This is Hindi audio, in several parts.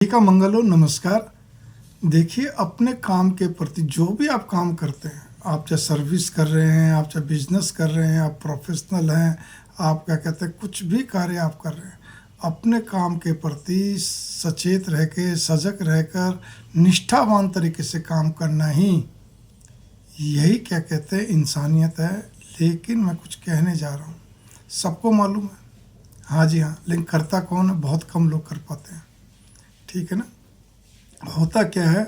का मंगल हो। नमस्कार। देखिए, अपने काम के प्रति जो भी आप काम करते हैं, आप चाहे सर्विस कर रहे हैं, आप चाहे बिजनेस कर रहे हैं, आप प्रोफेशनल हैं, आप क्या कहते हैं, कुछ भी कार्य आप कर रहे हैं, अपने काम के प्रति सचेत रह के, सजग रहकर, निष्ठावान तरीके से काम करना ही यही क्या कहते हैं इंसानियत है। लेकिन मैं कुछ कहने जा रहा हूँ, सबको मालूम है, हाँ जी हाँ, लेकिन करता कौन है? बहुत कम लोग कर पाते हैं। ठीक है ना। होता क्या है,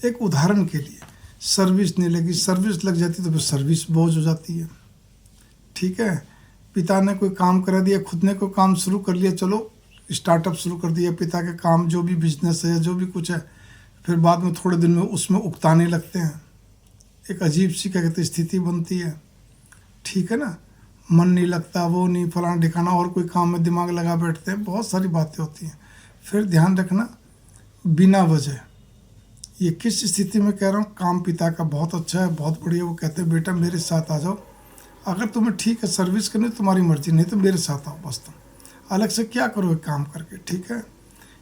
एक उदाहरण के लिए, सर्विस नहीं लगी, सर्विस लग जाती तो फिर सर्विस बोझ हो जाती है। ठीक है। पिता ने कोई काम करा दिया, खुद ने कोई काम शुरू कर लिया, चलो स्टार्टअप शुरू कर दिया, पिता के काम जो भी बिजनेस है, जो भी कुछ है, फिर बाद में थोड़े दिन में उसमें उकताने लगते हैं। एक अजीब सी क्या कहते स्थिति बनती है। ठीक है ना। मन नहीं लगता, वो नहीं, फलाना ठिकाना, और कोई काम में दिमाग लगा बैठते हैं, बहुत सारी बातें होती हैं। फिर ध्यान रखना, बिना वजह, ये किस स्थिति में कह रहा हूँ, काम पिता का बहुत अच्छा है, बहुत बढ़िया, वो कहते हैं बेटा मेरे साथ आ जाओ, अगर तुम्हें ठीक है सर्विस करनी तुम्हारी मर्जी, नहीं तो मेरे साथ आओ, बस तुम अलग से क्या करो एक काम करके। ठीक है।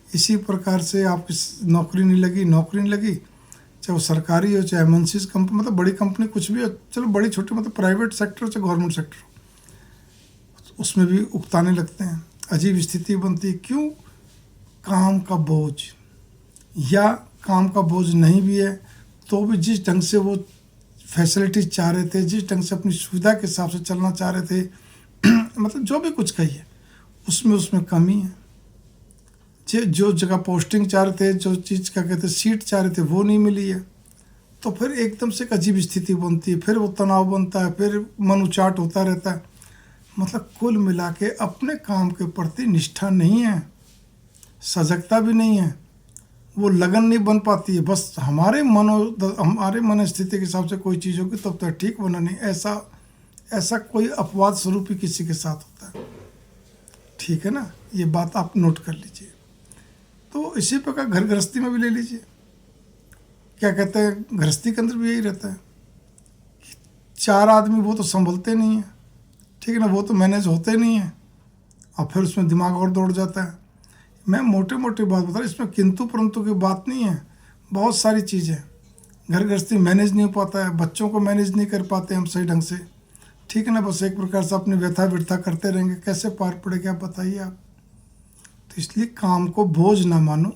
इसी प्रकार से आपकी नौकरी नहीं लगी, नौकरी नहीं लगी, चाहे वो सरकारी हो, चाहे एमएनसीज कंपनी, मतलब बड़ी कंपनी कुछ भी हो, चलो बड़ी छोटी, मतलब प्राइवेट सेक्टर हो चाहे गवर्नमेंट सेक्टर हो, उसमें भी उकताने लगते हैं। अजीब स्थिति बनती है। क्यों? काम का बोझ, या काम का बोझ नहीं भी है तो भी जिस ढंग से वो फैसिलिटीज चाह रहे थे, जिस ढंग से अपनी सुविधा के हिसाब से चलना चाह रहे थे मतलब जो भी कुछ कहिए, उसमें कमी है। जो जगह पोस्टिंग चाह रहे थे, जो चीज़ क्या कहते सीट चाह रहे थे, वो नहीं मिली है, तो फिर एकदम से एक अजीब स्थिति बनती है, फिर वो तनाव बनता है, फिर मन उचाट होता रहता है। मतलब कुल मिला के अपने काम के प्रति निष्ठा नहीं है, सजगता भी नहीं है, वो लगन नहीं बन पाती है। बस हमारे मन स्थिति के हिसाब से कोई चीज़ होगी तब तो ठीक, वरना नहीं। ऐसा कोई अपवाद स्वरूप ही किसी के साथ होता है। ठीक है ना। ये बात आप नोट कर लीजिए। तो इसी प्रकार घर गृहस्थी में भी ले लीजिए, क्या कहते हैं, गृहस्थी के अंदर भी यही रहता है। 4 आदमी वो तो संभलते नहीं है, ठीक है ना, वो तो मैनेज होते नहीं है, और फिर उसमें दिमाग और दौड़ जाता है। मैं मोटे मोटे बात बता रहा हूँ, इसमें किंतु परंतु की बात नहीं है। बहुत सारी चीज़ें, घर गृहस्थी मैनेज नहीं हो पाता है, बच्चों को मैनेज नहीं कर पाते हम सही ढंग से। ठीक है ना। बस एक प्रकार से अपनी व्यथा व्यथा करते रहेंगे, कैसे पार पड़ेगा आप बताइए आप। तो इसलिए काम को बोझ ना मानो,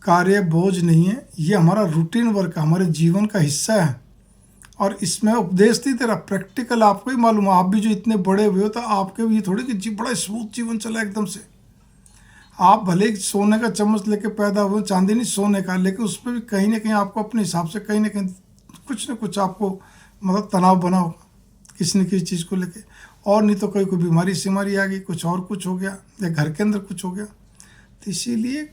कार्य बोझ नहीं है, ये हमारा रूटीन वर्क है, हमारे जीवन का हिस्सा है। और इसमें उपदेश नहीं दे रहा, प्रैक्टिकल आपको ही मालूम है। आप भी जो इतने बड़े हुए हो, तो आपके भी थोड़ी कि बड़ा स्मूथ जीवन चला एकदम से। आप भले ही सोने का चम्मच लेके पैदा हुए, चांदी नहीं सोने का, लेकिन उस पर भी कहीं ना कहीं आपको अपने हिसाब से कहीं ना कुछ आपको मतलब तनाव बना होगा किसी न किसी चीज़ को लेके। और नहीं तो कोई बीमारी सीमारी आ गई, कुछ और कुछ हो गया, या घर के अंदर कुछ हो गया। तो इसीलिए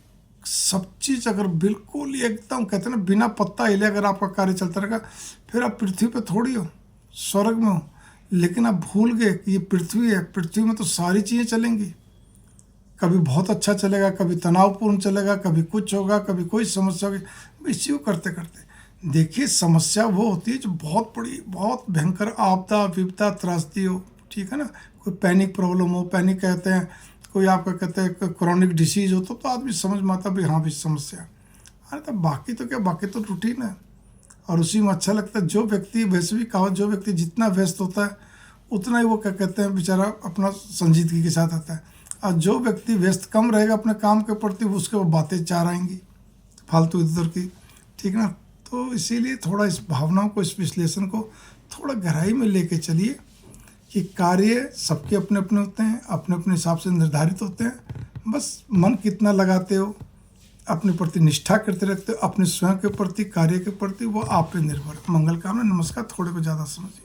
सब चीज़ अगर बिल्कुल ही एकदम कहते हैं ना बिना पत्ता हिले अगर आपका कार्य चलता रहेगा, फिर आप पृथ्वी पे थोड़ी हो, स्वर्ग में हो। लेकिन आप भूल गए कि ये पृथ्वी है, पृथ्वी में तो सारी चीज़ें चलेंगी, कभी बहुत अच्छा चलेगा, कभी तनावपूर्ण चलेगा, कभी कुछ होगा, कभी कोई समस्या होगी। इसी को करते करते देखिए, समस्या वो होती है जो बहुत बड़ी, बहुत भयंकर आपदा विपदा त्रासदी हो। ठीक है ना। कोई पैनिक प्रॉब्लम हो, पैनिक कहते हैं, कोई आपका कहते हैं क्रॉनिक डिसीज हो, तो आदमी समझ में आता भी हाँ भी समस्या है। अरे तो बाकी तो क्या, बाकी तो रूटीन है, और उसी में अच्छा लगता है। जो व्यक्ति, वैसे भी कहावत, जो व्यक्ति जितना व्यस्त होता है उतना ही वो क्या कहते हैं बेचारा अपना संजीदगी के साथ आता है। और जो व्यक्ति व्यस्त कम रहेगा अपने काम के प्रति, उसके वो बातें चार आएंगी फालतू इधर की। ठीक है ना। तो इसीलिए थोड़ा इस भावनाओं को, इस विश्लेषण को थोड़ा गहराई में लेके चलिए कि कार्य सबके अपने अपने होते हैं, अपने अपने हिसाब से निर्धारित होते हैं। बस मन कितना लगाते हो, अपने प्रति निष्ठा करते रखते हो, अपने स्वयं के प्रति, कार्य के प्रति, वो आप पे निर्भर है। मंगल कामना। नमस्कार। थोड़े को ज़्यादा समझिए।